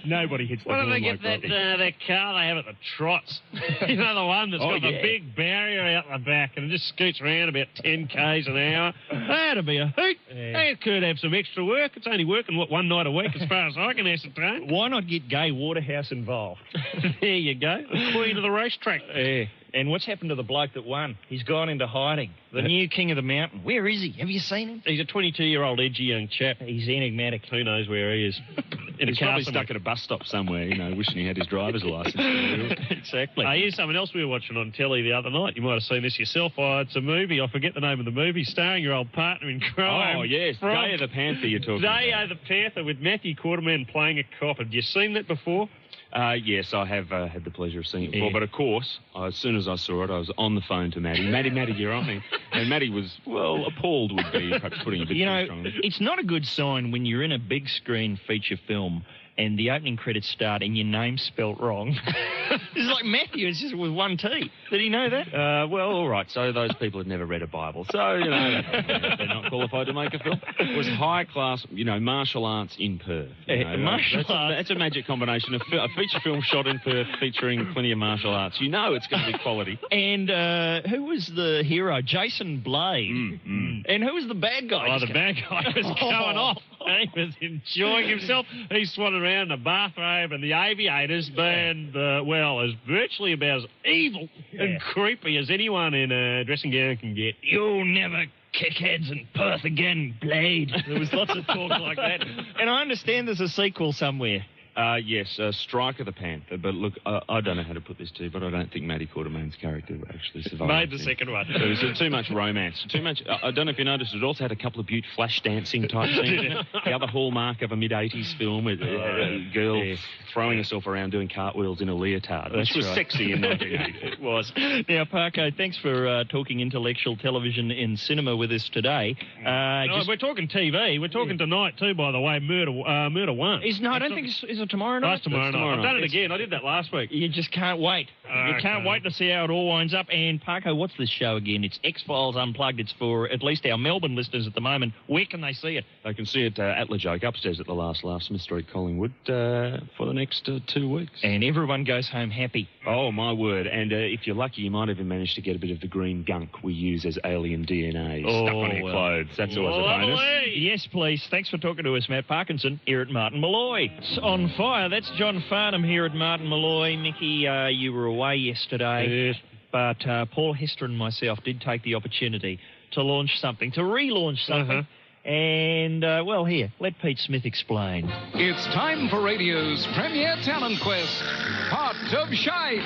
Nobody hits the Why horn don't they get like that car they have at the trots? You know, the one that's got the big barrier out the back and it just scoots around about 10 k's an hour. That'd be a hoot. Yeah. They could have some extra work. It's only working, one night a week as far as I can ascertain. Why not get Gay Waterhouse involved? There you go. The queen of the racetrack. Yeah. And what's happened to the bloke that won? He's gone into hiding. The new king of the mountain. Where is he? Have you seen him? He's a 22-year-old edgy young chap. He's enigmatic. Who knows where he is? In a He's car probably somewhere. stuck at a bus stop somewhere, you know, wishing he had his driver's licence. Exactly. Here's something else we were watching on telly the other night. You might have seen this yourself. It's a movie. I forget the name of the movie. Starring your old partner in crime. Oh, yes. Day of the Panther you're talking about. Day of the Panther with Matthew Quarterman playing a cop. Have you seen that before? Yes, I have had the pleasure of seeing it before. But, of course, as soon as I saw it, I was on the phone to Maddie. Maddie, you're on me. And Maddie was, well, appalled would be perhaps putting a bit too strongly. It's not a good sign when you're in a big screen feature film and the opening credits start and your name's spelt wrong. It's like Matthew, it's just with one T. Did he know that? Well, all right. So those people had never read a Bible. So, you know, they're not qualified to make a film. It was high-class, you know, martial arts in Perth. You know, martial arts. That's a magic combination. A feature film shot in Perth featuring plenty of martial arts. You know it's going to be quality. And who was the hero? Jason Blade. And who was the bad guy? Oh, the bad guy was going off. He was enjoying himself. He swatted around in the bathrobe and the aviators, and, as virtually about as evil and creepy as anyone in a dressing gown can get. You'll never kick heads in Perth again, Blade. There was lots of talk like that. And I understand there's a sequel somewhere. Yes, Strike of the Panther. But look, I don't know how to put this to you, but I don't think Matty Quartermain's character actually survived. Made the second one. There was too much romance. Too much. I don't know if you noticed, it also had a couple of beaut flash dancing type scenes in it. The other hallmark of a mid-80s film with a girl throwing herself around doing cartwheels in a leotard, which was sexy in 1980. It was. Now, Parko, thanks for talking intellectual television in cinema with us today. We're talking TV. We're talking tonight, too, by the way, Murder 1. I don't think is it tomorrow night? That's tomorrow night. I've done it again. I did that last week. You just can't wait. You can't wait to see how it all winds up. And, Parko, what's this show again? It's X-Files Unplugged. It's for at least our Melbourne listeners at the moment. Where can they see it? They can see it at La Joke, upstairs at the Last Laugh, Smith Street, Collingwood, for the next 2 weeks. And everyone goes home happy. Oh, my word. And if you're lucky, you might even manage to get a bit of the green gunk we use as alien DNA stuck on your clothes. That's always a bonus. Yes, please. Thanks for talking to us, Matt Parkinson, here at Martin Molloy. It's on fire. That's John Farnham here at Martin Molloy. Mickey, you were away yesterday. Yes. But Paul Hester and myself did take the opportunity to relaunch something. And, here, let Pete Smith explain. It's time for radio's premier talent quest, Pot of Shite.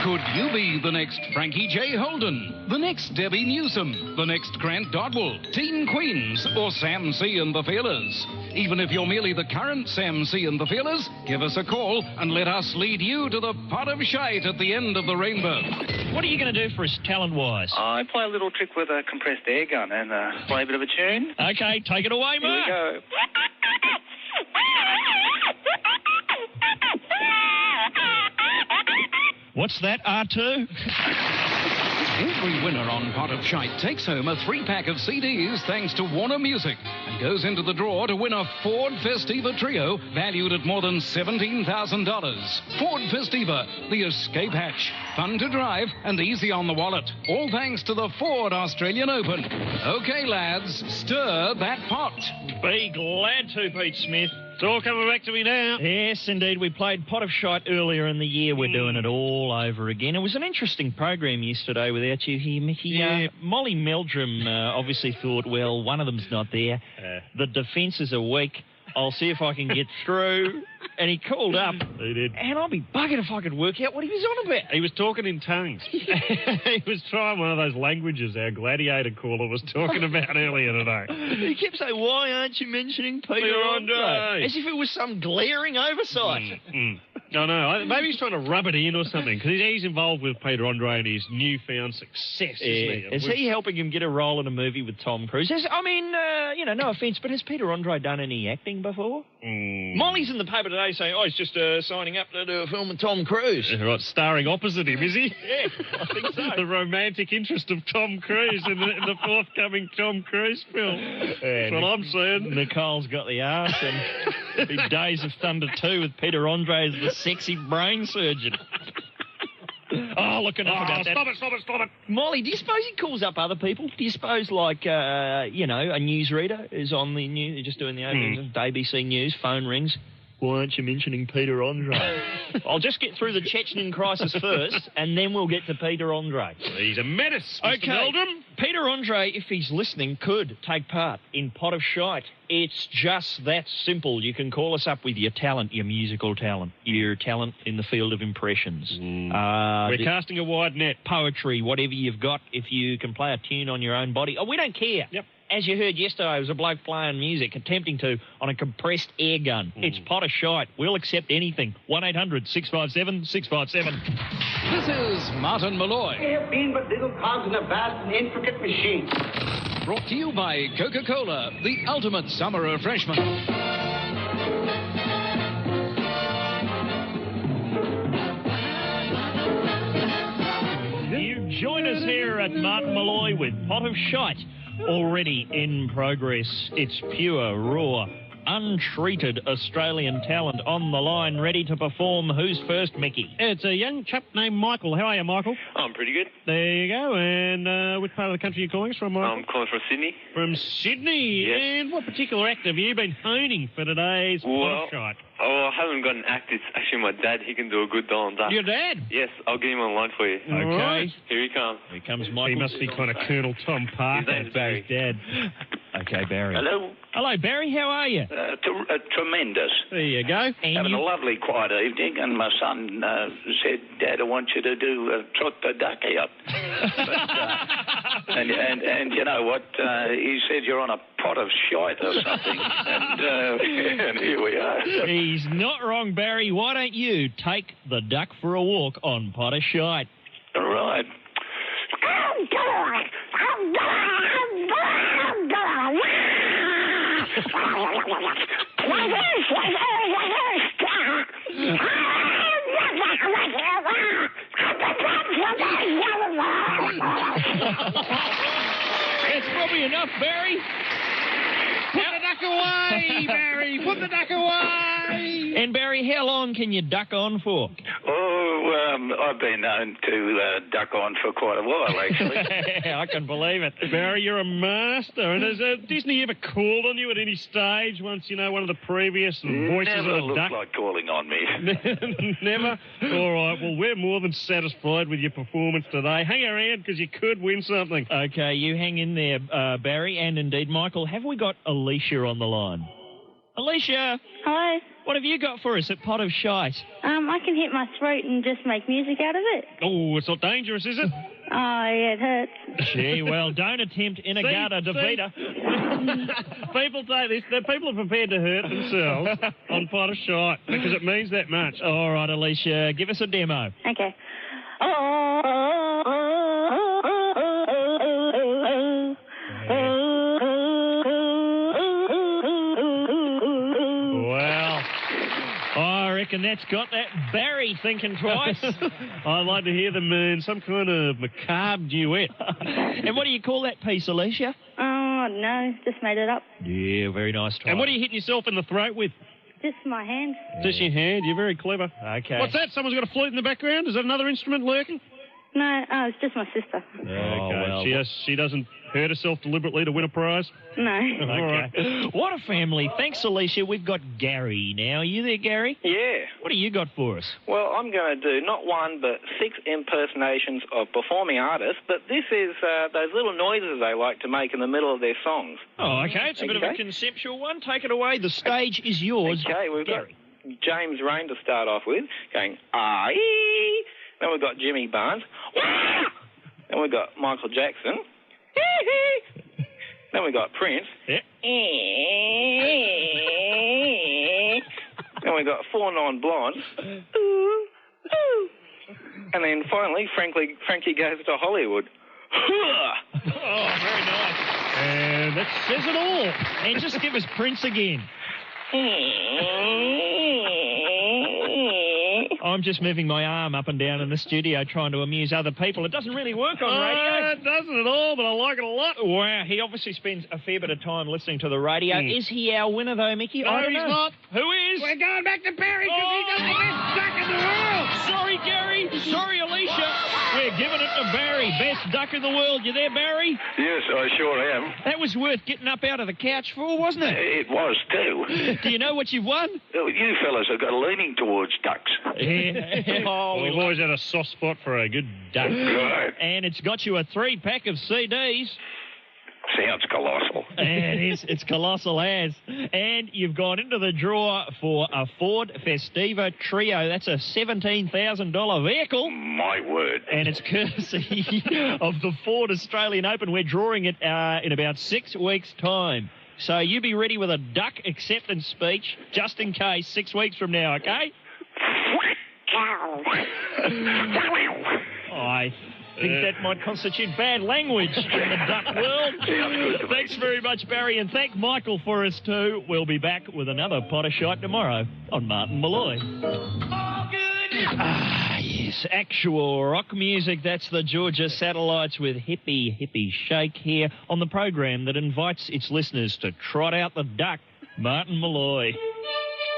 Could you be the next Frankie J. Holden, the next Debbie Newsom, the next Grant Dodwell, Teen Queens, or Sam C. and the Feelers? Even if you're merely the current Sam C. and the Feelers, give us a call and let us lead you to the Pot of Shite at the end of the rainbow. What are you going to do for us talent-wise? I play a little trick with a compressed air gun and play a bit of a tune. Okay, take it away, Mark. Here we go. What's that, R2? Every winner on Pot of Shite takes home a 3-pack of CDs thanks to Warner Music and goes into the draw to win a Ford Festiva Trio valued at more than $17,000. Ford Festiva, the escape hatch. Fun to drive and easy on the wallet. All thanks to the Ford Australian Open. Okay, lads, stir that pot. Be glad to, Pete Smith. It's all coming back to me now. Yes, indeed. We played Pot of Shite earlier in the year. We're doing it all over again. It was an interesting program yesterday without you here, Mickey. Yeah. Molly Meldrum obviously thought, well, one of them's not there. The defences are weak. I'll see if I can get through. And he called up. He did. And I'll be buggered if I could work out what he was on about. He was talking in tongues. He was trying one of those languages our gladiator caller was talking about earlier today. He kept saying, why aren't you mentioning Peter Andre? As if it was some glaring oversight. I know. Maybe he's trying to rub it in or something, because he's involved with Peter Andre and his newfound success, isn't he? Is he helping him get a role in a movie with Tom Cruise? No offence, but has Peter Andre done any acting before? Molly's in the paper today saying, he's just signing up to do a film with Tom Cruise. Right, starring opposite him, is he? Yeah, I think so. The romantic interest of Tom Cruise in the forthcoming Tom Cruise film. That's what I'm saying. Nicole's got the arse, and it'll be Days of Thunder 2 with Peter Andre as the sexy brain surgeon. Look enough about that. Stop it. Molly, do you suppose he calls up other people? Do you suppose, like, a newsreader is on the news, just doing the opening, ABC News, phone rings? Why aren't you mentioning Peter Andre? I'll just get through the Chechen crisis first, and then we'll get to Peter Andre. He's a menace, Mr. Meldrum. Peter Andre, if he's listening, could take part in Pot of Shite. It's just that simple. You can call us up with your talent, your musical talent, your talent in the field of impressions. We're casting a wide net. Poetry, whatever you've got, if you can play a tune on your own body. Oh, we don't care. Yep. As you heard yesterday, it was a bloke playing music, attempting to, on a compressed air gun. It's Pot of Shite. We'll accept anything. 1-800-657-657. This is Martin Molloy. We have been but little cogs in a vast and intricate machine. Brought to you by Coca-Cola, the ultimate summer refreshment. You join us here at Martin Molloy with Pot of Shite. Already in progress. It's pure, raw, untreated Australian talent on the line, ready to perform. Who's first, Mickey? It's a young chap named Michael. How are you, Michael? I'm pretty good. There you go. And which part of the country are you calling us from, Michael? I'm calling from Sydney. From Sydney? Yes. And what particular act have you been honing for today's Pot of Shite? Oh, I haven't got an act. It's actually my dad. He can do a good Donald Duck. Your dad? Yes, I'll get him on line for you. Okay. Right. Here he comes. Here comes Michael. He must be kind of Colonel Tom Parker. His name's Barry. Dad. Okay, Barry. Hello. Hello, Barry. How are you? Tremendous. There you go. And Having a lovely quiet evening, and my son said, Dad, I want you to do Trot the Duck out. But, and you know what? He said you're on a pot of shite or something. And here we are. He's not wrong, Barry. Why don't you take the duck for a walk on Pot of Shite? All right. It's probably enough, Barry. Put the duck away, Barry. Put the duck away. And, Barry, how long can you duck on for? Oh, I've been known to duck on for quite a while, actually. I can believe it. Barry, you're a master. And has Disney ever called on you at any stage once, you know, one of the previous voices Never of the looked duck? like calling on me. Never? All right, well, we're more than satisfied with your performance today. Hang around because you could win something. Okay, you hang in there, Barry, and indeed, Michael. Have we got Alicia on the line? Alicia! Hello. What have you got for us at Pot of Shite? I can hit my throat and just make music out of it. Oh, it's not dangerous, is it? Oh, yeah, it hurts. Gee, well, don't attempt in a gutter defeater. People say this. The people are prepared to hurt themselves on Pot of Shite because it means that much. All right, Alicia, give us a demo. Okay. And that's got that Barry thinking twice. I'd like to hear them in some kind of macabre duet. And what do you call that piece, Alicia? Oh, no, just made it up. Yeah, very nice try. And what are you hitting yourself in the throat with? Just my hand. Just your hand? You're very clever. Okay. What's that? Someone's got a flute in the background? Is that another instrument lurking? No, it's just my sister. Okay. Well. She doesn't hurt herself deliberately to win a prize? No. Okay. What a family. Thanks, Alicia. We've got Gary now. Are you there, Gary? Yeah. What do you got for us? Well, I'm going to do not one, but 6 impersonations of performing artists, but this is those little noises they like to make in the middle of their songs. Oh, okay. It's a bit of a conceptual one. Take it away. The stage is yours. Okay, we've Gary. got James Rain to start off with, going, ah-ee. Then we've got Jimmy Barnes. Wah! Then we've got Michael Jackson. Then we've got Prince. Yeah. Then we've got 4 Non-Blondes. Ooh, ooh. And then finally, Frankie Goes to Hollywood. Oh, very nice. And that says it all. And just give us Prince again. I'm just moving my arm up and down in the studio trying to amuse other people. It doesn't really work on radio. It doesn't at all, but I like it a lot. Wow, he obviously spends a fair bit of time listening to the radio. Is he our winner, though, Mickey? No, I don't he's know. not. Who is? We're going back to Barry because he does the best duck in the world. Sorry, Gary. Sorry, Alicia. We're giving it to Barry. Best duck in the world. You there, Barry? Yes, I sure am. That was worth getting up out of the couch for, wasn't it? It was, too. Do you know what you've won? You fellas have got a leaning towards ducks. Yeah, Yeah. Oh, We've always had a soft spot for a good duck. Good. And it's got you a 3-pack of CDs. Sounds colossal. It is. It's colossal as. And you've gone into the draw for a Ford Festiva Trio. That's a $17,000 vehicle. My word. And it's courtesy of the Ford Australian Open. We're drawing it in about 6 weeks' time. So you be ready with a duck acceptance speech just in case 6 weeks from now, okay? I think that might constitute bad language in the duck world. Thanks very much, Barry, and thank Michael for us too. We'll be back with another pot of shite tomorrow on Martin Molloy. Ah, yes, actual rock music. That's the Georgia Satellites with Hippie Hippie Shake here on the program that invites its listeners to trot out the duck, Martin Molloy.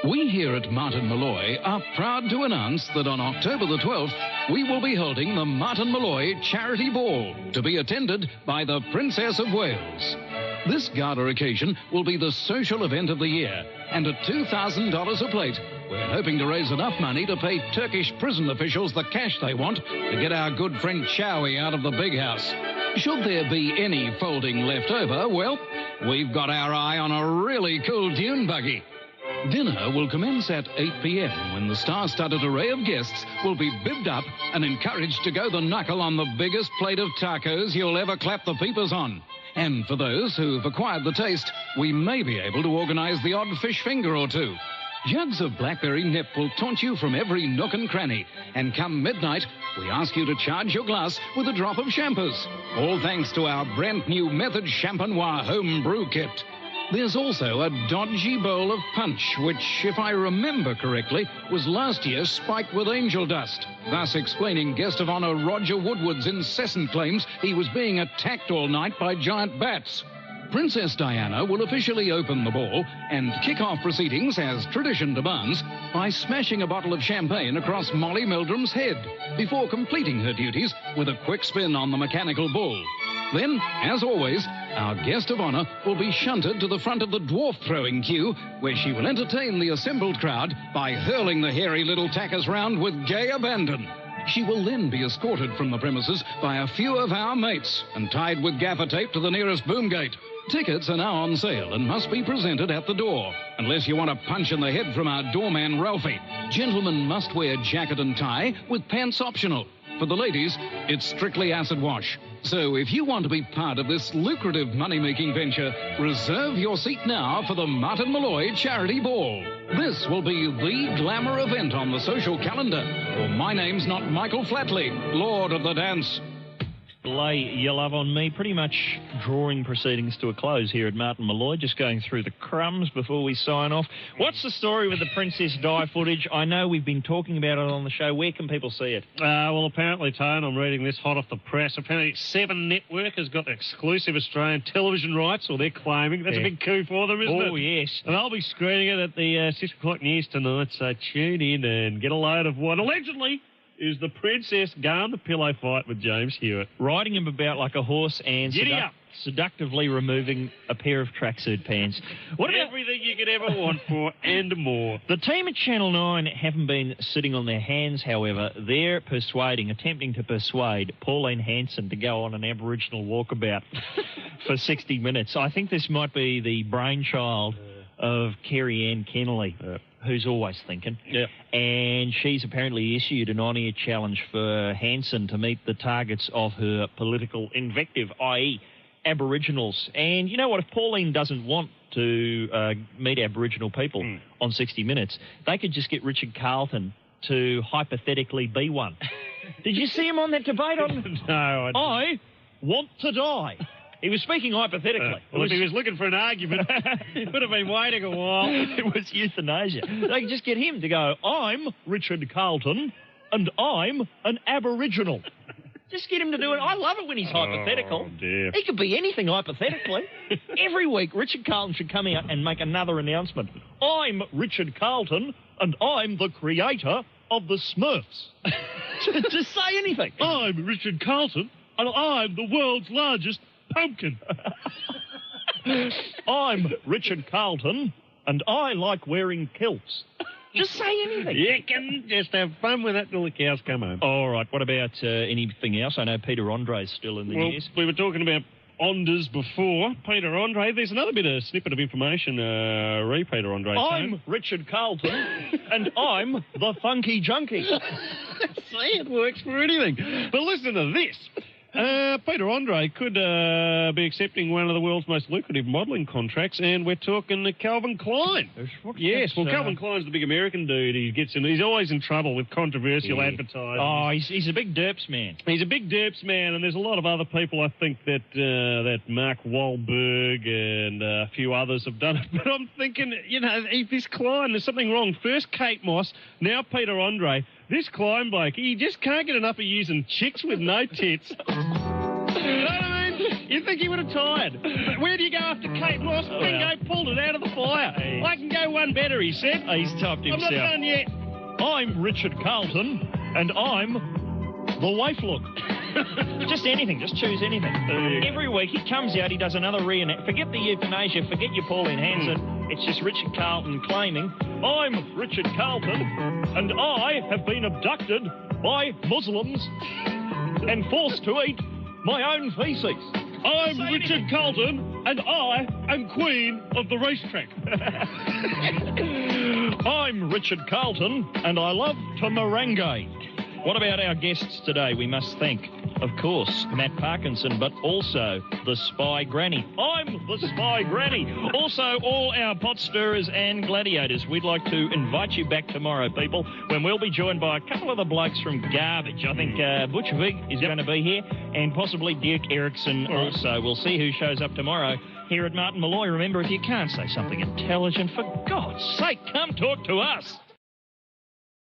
We here at Martin Molloy are proud to announce that on October the 12th, we will be holding the Martin Molloy Charity Ball to be attended by the Princess of Wales. This gala occasion will be the social event of the year, and at $2,000 a plate, we're hoping to raise enough money to pay Turkish prison officials the cash they want to get our good friend Chowie out of the big house. Should there be any folding left over, well, we've got our eye on a really cool dune buggy. Dinner will commence at 8 p.m. when the star-studded array of guests will be bibbed up and encouraged to go the knuckle on the biggest plate of tacos you'll ever clap the peepers on. And for those who've acquired the taste, we may be able to organise the odd fish finger or two. Jugs of blackberry nip will taunt you from every nook and cranny. And come midnight, we ask you to charge your glass with a drop of champers. All thanks to our brand new Method Champenois home brew kit. There's also a dodgy bowl of punch, which, if I remember correctly, was last year spiked with angel dust, thus explaining guest of honour Roger Woodward's incessant claims he was being attacked all night by giant bats. Princess Diana will officially open the ball and kick off proceedings, as tradition demands, by smashing a bottle of champagne across Molly Meldrum's head before completing her duties with a quick spin on the mechanical bull. Then, as always, our guest of honour will be shunted to the front of the dwarf throwing queue, where she will entertain the assembled crowd by hurling the hairy little tackers round with gay abandon. She will then be escorted from the premises by a few of our mates and tied with gaffer tape to the nearest boom gate. Tickets are now on sale and must be presented at the door, unless you want a punch in the head from our doorman Ralphie. Gentlemen must wear jacket and tie, with pants optional. For the ladies, it's strictly acid wash. So if you want to be part of this lucrative money-making venture, reserve your seat now for the Martin Molloy Charity Ball. This will be the glamour event on the social calendar. Or my name's not Michael Flatley, Lord of the Dance. Lay your love on me. Pretty much drawing proceedings to a close here at Martin Molloy. Just going through the crumbs before we sign off. What's the story with the Princess Di footage? I know we've been talking about it on the show. Where can people see it? Well, apparently, Tone, I'm reading this hot off the press. Apparently, 7 Network has got exclusive Australian television rights, or they're claiming. That's a big coup for them, isn't it? Oh, yes. And I'll be screening it at the 6 o'clock news tonight, so tune in and get a load of what allegedly is the princess going the pillow fight with James Hewitt. Riding him about like a horse and seductively removing a pair of tracksuit pants. What about everything you could ever want for and more? The team at Channel 9 haven't been sitting on their hands, however. They're attempting to persuade Pauline Hanson to go on an Aboriginal walkabout for 60 minutes. I think this might be the brainchild of Kerry Ann Kennelly, who's always thinking. Yeah. And she's apparently issued an on-air challenge for Hanson to meet the targets of her political invective, i.e. Aboriginals. And you know what? If Pauline doesn't want to meet Aboriginal people on 60 Minutes, they could just get Richard Carlton to hypothetically be one. Did you see him on that debate? No, I want to die. He was speaking hypothetically. If he was looking for an argument, he would have been waiting a while. It was euthanasia. They could just get him to go, I'm Richard Carlton, and I'm an Aboriginal. Just get him to do it. I love it when he's hypothetical. Oh, dear. He could be anything hypothetically. Every week, Richard Carlton should come out and make another announcement. I'm Richard Carlton, and I'm the creator of the Smurfs. Just say anything. I'm Richard Carlton, and I'm the world's largest pumpkin. I'm Richard Carlton, and I like wearing kilts. Just say anything. You can just have fun with that till the cows come home. All right, what about anything else? I know Peter Andre's still in the news. We were talking about Onders before. Peter Andre, there's another bit of snippet of information Peter Andre. I'm Richard Carlton, and I'm the Funky Junkie. See, it works for anything. But listen to this. Peter Andre could be accepting one of the world's most lucrative modelling contracts, and we're talking Calvin Klein. Yes, well, Calvin Klein's the big American dude. He's always in trouble with controversial advertising. Oh, he's a big derps man. He's a big derps man, and there's a lot of other people, I think, that Mark Wahlberg and a few others have done it. But I'm thinking, this Klein, there's something wrong. First Kate Moss, now Peter Andre. This Klein bloke, he just can't get enough of using chicks with no tits. You know what I mean? You'd think he would have tired. But where do you go after Kate Moss? Bingo, pulled it out of the fire. I can go one better, he said. He's topped himself. I'm not done yet. I'm Richard Carlton, and I'm the waif look. Just anything. Just choose anything. Every week he comes out, he does another reenact. Forget the euthanasia, forget your Pauline Hanson. It's just Richard Carlton claiming, I'm Richard Carlton, and I have been abducted by Muslims and forced to eat my own feces. I'm Richard Carlton, and I am Queen of the racetrack. I'm Richard Carlton, and I love to merengue. What about our guests today? We must thank, of course, Matt Parkinson, but also the Spy Granny. I'm the Spy Granny. Also, all our pot stirrers and gladiators. We'd like to invite you back tomorrow, people, when we'll be joined by a couple of the blokes from Garbage. I think Butch Vig is going to be here, and possibly Dirk Erickson also. We'll see who shows up tomorrow here at Martin Molloy. Remember, if you can't say something intelligent, for God's sake, come talk to us.